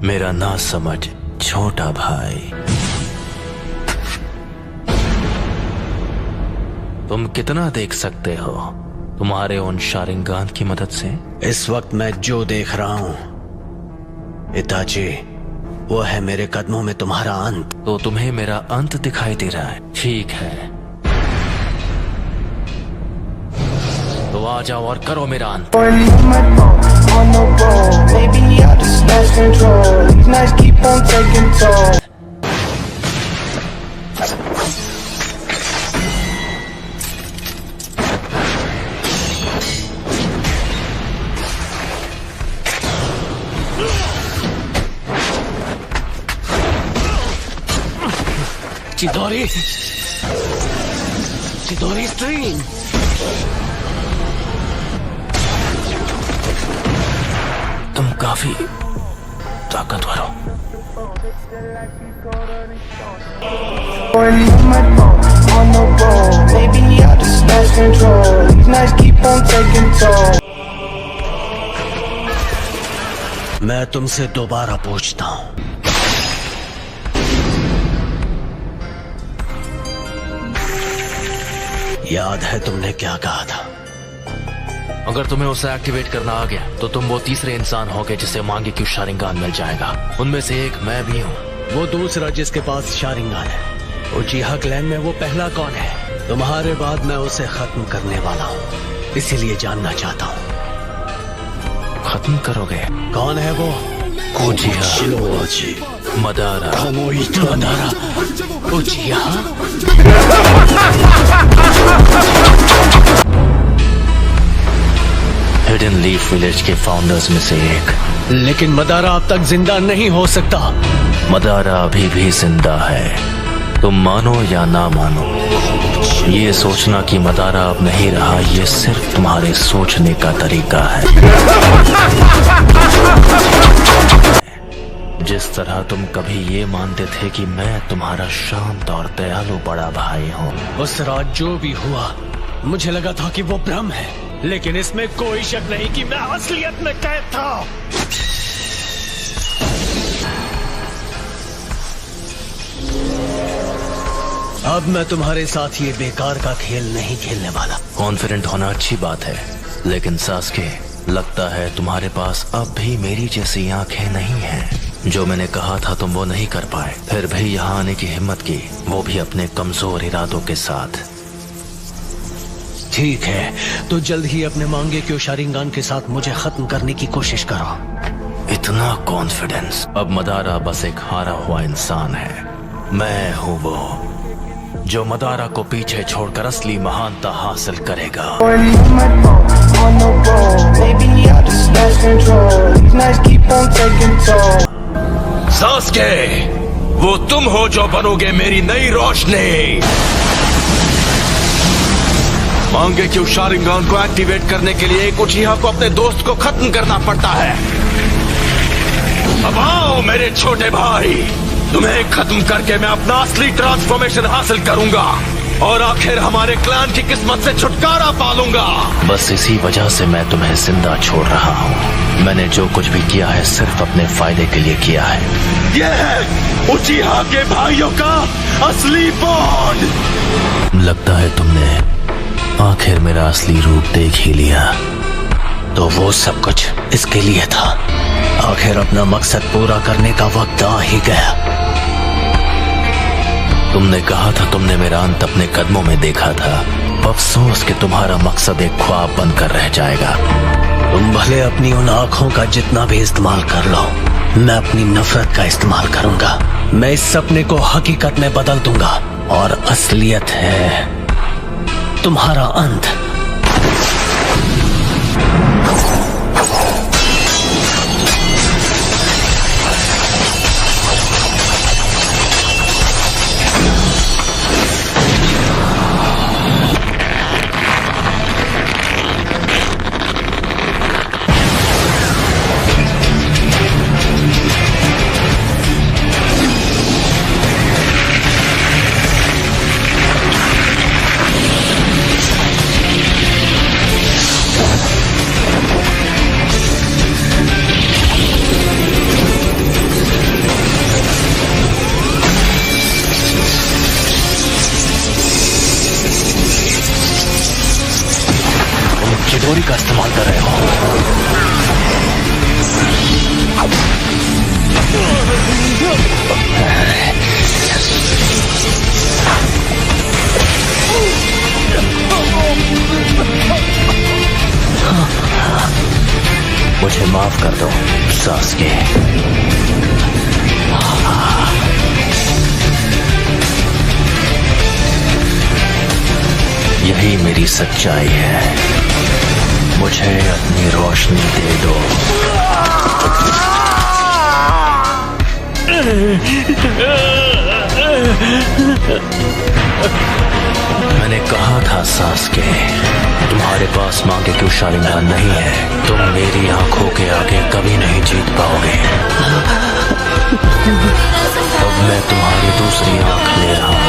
मेरा ना समझ छोटा भाई, तुम कितना देख सकते हो तुम्हारे उन शारिंगान की मदद से? इस वक्त मैं जो देख रहा हूं इताची, वो है मेरे कदमों में तुम्हारा अंत। तो तुम्हें मेरा अंत दिखाई दे रहा है? ठीक है, तो आ जाओ और करो मेरा अंत। चिदोरी, चिदोरी स्ट्रीम। तुम काफी ताकतवर हो। मैं तुमसे दोबारा पूछता हूं, याद है तुमने क्या कहा था? अगर तुम्हें उसे एक्टिवेट करना आ गया तो तुम वो तीसरे इंसान होगे जिसे मांगे क्यों शारिंगान मिल जाएगा। उनमें से एक मैं भी हूँ। वो दूसरा जिसके पास शारिंगान है, उचिहा क्लैन में वो पहला कौन है? तुम्हारे बाद मैं उसे खत्म करने वाला हूँ, इसीलिए जानना चाहता हूँ। खत्म करोगे? कौन है वो? उचिहा Madara. Madara उचिहा? Hidden leaf village के फाउंडर्स में से एक। लेकिन मदारा अब तक जिंदा नहीं हो सकता। मदारा अभी भी जिंदा है, तुम मानो या ना मानो। ये सोचना कि मदारा अब नहीं रहा, ये सिर्फ तुम्हारे सोचने का तरीका है। जिस तरह तुम कभी ये मानते थे कि मैं तुम्हारा शांत और दयालु बड़ा भाई हूँ। उस रात जो भी हुआ, मुझे लगा था कि वो भ्रम है, लेकिन इसमें कोई शक नहीं कि मैं असलियत में कैद था। अब मैं तुम्हारे साथ ये बेकार का खेल नहीं खेलने वाला। कॉन्फिडेंट होना अच्छी बात है, लेकिन सास्के, लगता है तुम्हारे पास अब भी मेरी जैसी आंखें नहीं हैं। जो मैंने कहा था तुम वो नहीं कर पाए, फिर भी यहाँ आने की हिम्मत की, वो भी अपने कमजोर इरादों के साथ। ठीक है, तो जल्द ही अपने मांगे क्यों शारिंगान के साथ मुझे खत्म करने की कोशिश करो। इतना कॉन्फिडेंस? अब मदारा बस एक हारा हुआ इंसान है। मैं हूँ वो जो मदारा को पीछे छोड़कर असली महानता हासिल करेगा। सास्के, वो तुम हो जो बनोगे मेरी नई रोशनी। मांगे क्यों शारिंगान को एक्टिवेट करने के लिए एक उचिहा को अपने दोस्त को खत्म करना पड़ता है। अब आओ मेरे छोटे भाई, तुम्हें खत्म करके मैं अपना असली ट्रांसफॉर्मेशन हासिल करूंगा और आखिर हमारे क्लैन की किस्मत से छुटकारा पालूंगा। बस इसी वजह से मैं तुम्हें जिंदा छोड़ रहा हूँ। मैंने जो कुछ भी किया है सिर्फ अपने फायदे के लिए किया है। यह है उचिहा के भाइयों का असली बॉन्ड। लगता है तुमने आखिर मेरा असली रूप देख ही लिया। तो वो सब कुछ इसके लिए था। आखिर अपना मकसद पूरा करने का वक्त आ ही गया। तुमने कहा था तुमने मेरा अंत अपने कदमों में देखा था। अफसोस कि तुम्हारा मकसद एक ख्वाब बनकर रह जाएगा। तुम भले अपनी उन आंखों का जितना भी इस्तेमाल कर लो, मैं अपनी नफरत का इस्तेमाल करूंगा। मैं इस सपने को हकीकत में बदल दूंगा और असलियत है तुम्हारा अंत। का इस्तेमाल कर रहे हो। मुझे माफ कर दो सास्के। यही मेरी सच्चाई है। मुझे अपनी रोशनी दे दो। मैंने कहा था सास्के, तुम्हारे पास मांगे क्यों शालिग्राम नहीं है, तुम मेरी आंखों के आगे कभी नहीं जीत पाओगे। अब मैं तुम्हारी दूसरी आंख ले रहा हूं।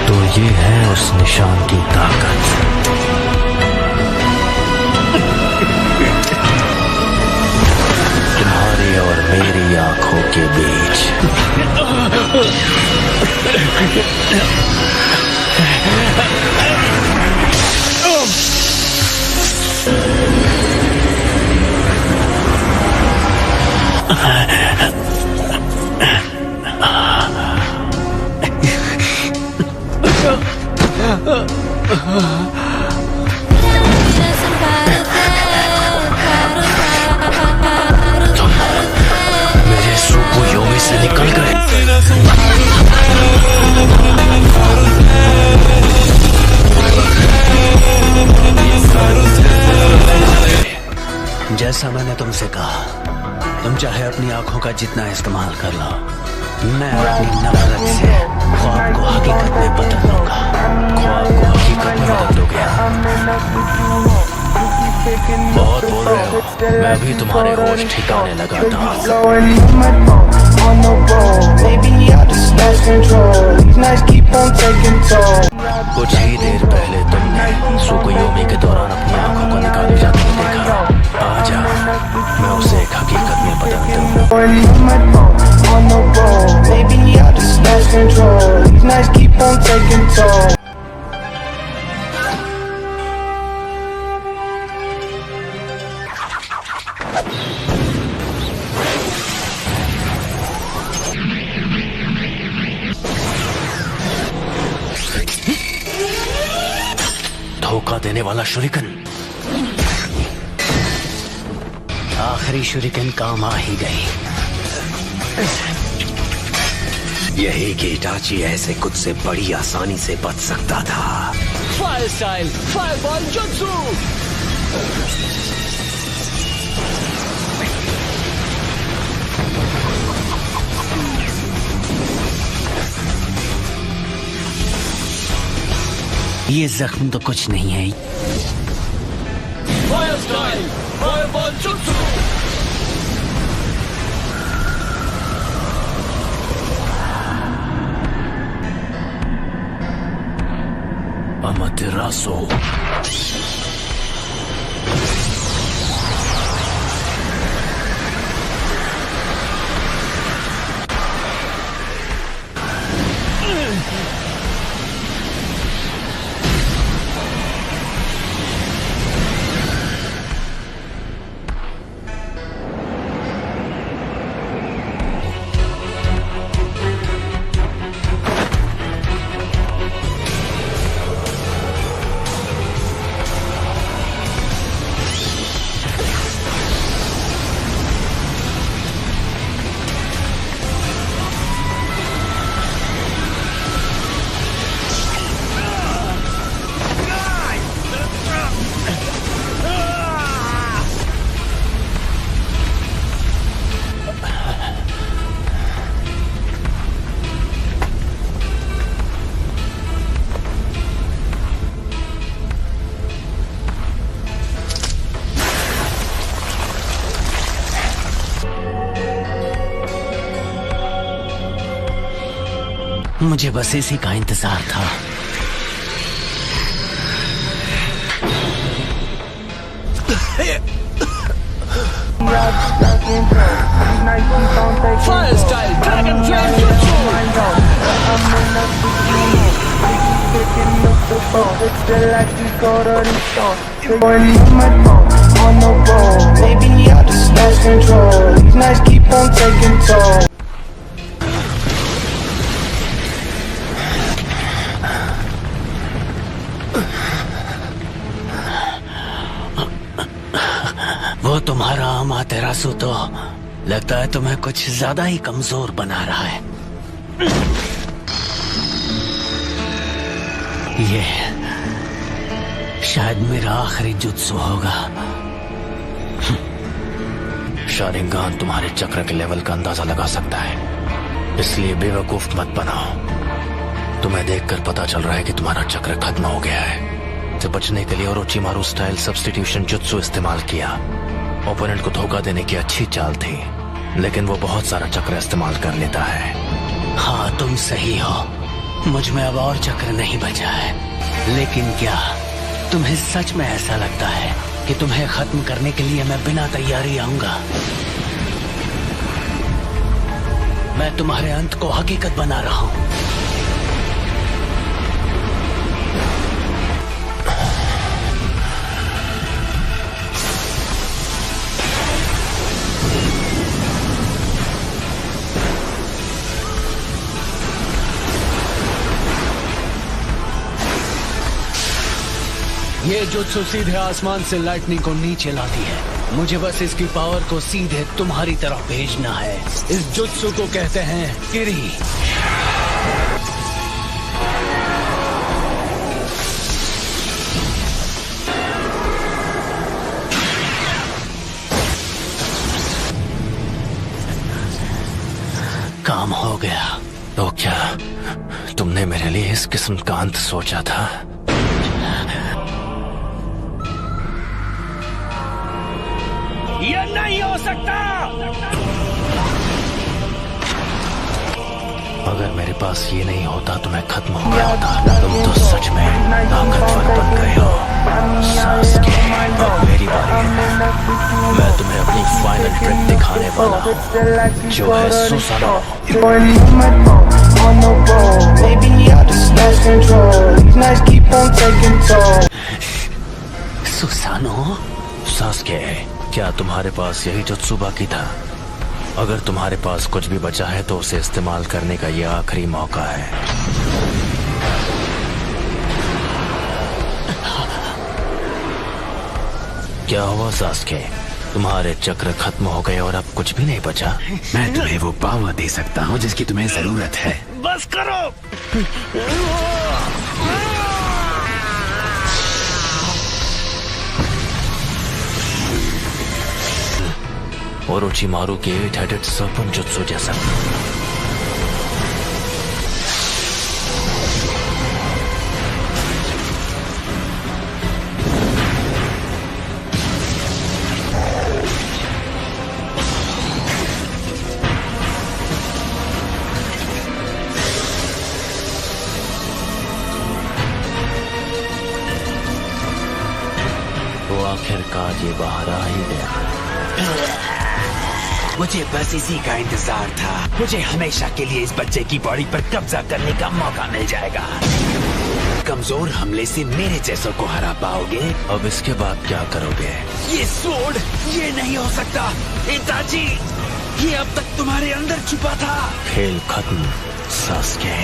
तो ये है उस निशान की ताकत। तुम्हारी और मेरी आंखों के बीच। तुम मेरे सुकुयोमी से निकल गए। जैसा मैंने तुमसे कहा, तुम चाहे अपनी आंखों का जितना इस्तेमाल कर लो, मैं अपनी नफरत से ख्वाब को हकीकत में बदल दूंगा। ख्वाब को हकीकत में बदल दोगे। बहुत बोल रहे हो, मैं भी तुम्हारे होश ठिकाने लगाता हूँ। कुछ ही देर पहले तुमने सुकुयोमी के दौरान अपनी आंखों को निकाले जाते हुए देखा। आजा, मैं उसे एक हकीकत में बदल दूँ। धोखा देने वाला शुरिकन। आखिरी शुरिकन काम आ ही गई। यही कि इटाची ऐसे कुछ से बड़ी आसानी से बच सकता था। Fire style, fireball jutsu. ये जख्म तो कुछ नहीं है। Fire style, fireball jutsu. Amaterasu. मुझे बस इसी का इंतजार था। Fire style Dragon Flame Jutsu. Maybe I just lost control. These nights keep on taking toll. वो तुम्हारा अमातेरासु तो लगता है तुम्हें कुछ ज्यादा ही कमजोर बना रहा है। ये शायद मेरा आखिरी जुत्सु होगा। शारिंगान तुम्हारे चक्र के लेवल का अंदाजा लगा सकता है, इसलिए बेवकूफ मत बनाओ। तुम्हें देखकर पता चल रहा है कि तुम्हारा चक्र खत्म हो गया है। से बचने के लिए ओरोचिमारू स्टाइल सब्स्टिट्यूशन जुत्सु इस्तेमाल किया। ओपोनेंट को धोखा देने की अच्छी चाल थी, लेकिन वो बहुत सारा चक्र इस्तेमाल कर लेता है। हाँ, तुम सही हो। मुझ में अब और चक्र नहीं बचा है, लेकिन क्या तुम्हें सच में ऐसा लगता है कि तुम्हें खत्म करने के लिए मैं बिना तैयारी आऊंगा? मैं तुम्हारे अंत को हकीकत बना रहा हूं। ये जुत्सु सीधे आसमान से लाइटनिंग को नीचे लाती है। मुझे बस इसकी पावर को सीधे तुम्हारी तरफ भेजना है। इस जुत्सु को कहते हैं किरी। काम हो गया। तो क्या तुमने मेरे लिए इस किस्म का अंत सोचा था? ये नहीं हो सकता। अगर मेरे पास ये नहीं होता तो मैं खत्म हो गया होता। तुम तो सच में ताकतवर बन गए हो। सास्के, अब मेरी बारी है। मैं तुम्हें अपनी फाइनल ट्रिक दिखाने वाला हूँ, जो है सुसानो। सुसानो? सास्के, क्या तुम्हारे पास यही जुत्सु बाकी था? अगर तुम्हारे पास कुछ भी बचा है तो उसे इस्तेमाल करने का यह आखिरी मौका है। क्या हुआ सास्के? तुम्हारे चक्र खत्म हो गए और अब कुछ भी नहीं बचा? मैं तुम्हें वो पावर दे सकता हूँ जिसकी तुम्हें जरूरत है। बस करो। ओरोचिमारू के 8-headed serpent जुत्सु जैसा। वो आखिरकार ये बाहर आ ही गया। मुझे बस इसी का इंतजार था। मुझे हमेशा के लिए इस बच्चे की बॉडी पर कब्जा करने का मौका मिल जाएगा। कमजोर हमले से मेरे जैसों को हरा पाओगे। अब इसके बाद क्या करोगे? ये स्वॉर्ड, ये नहीं हो सकता। इताची, ये अब तक तुम्हारे अंदर छुपा था। खेल खत्म सास्के।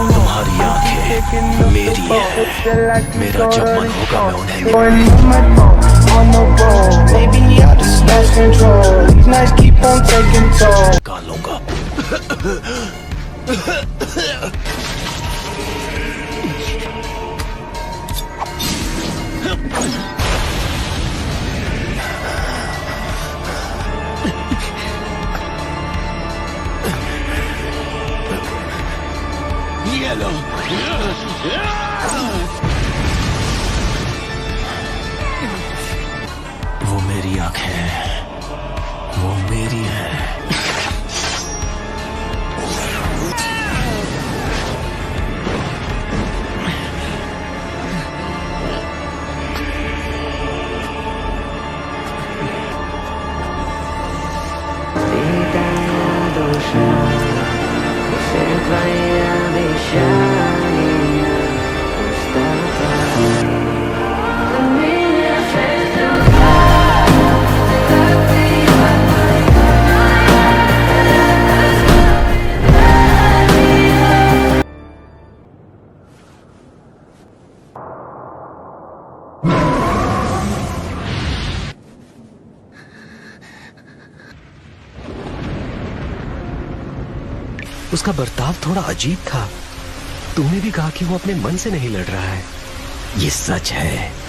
तुम्हारी आंखें मेरी है। मेरा जब मन होगा मैं उन्हें निकालूंगा। ये लो। वो मेरी आंखें हैं, वो मेरी है। उसका बर्ताव थोड़ा अजीब था। तूने भी कहा कि वो अपने मन से नहीं लड़ रहा है। ये सच है।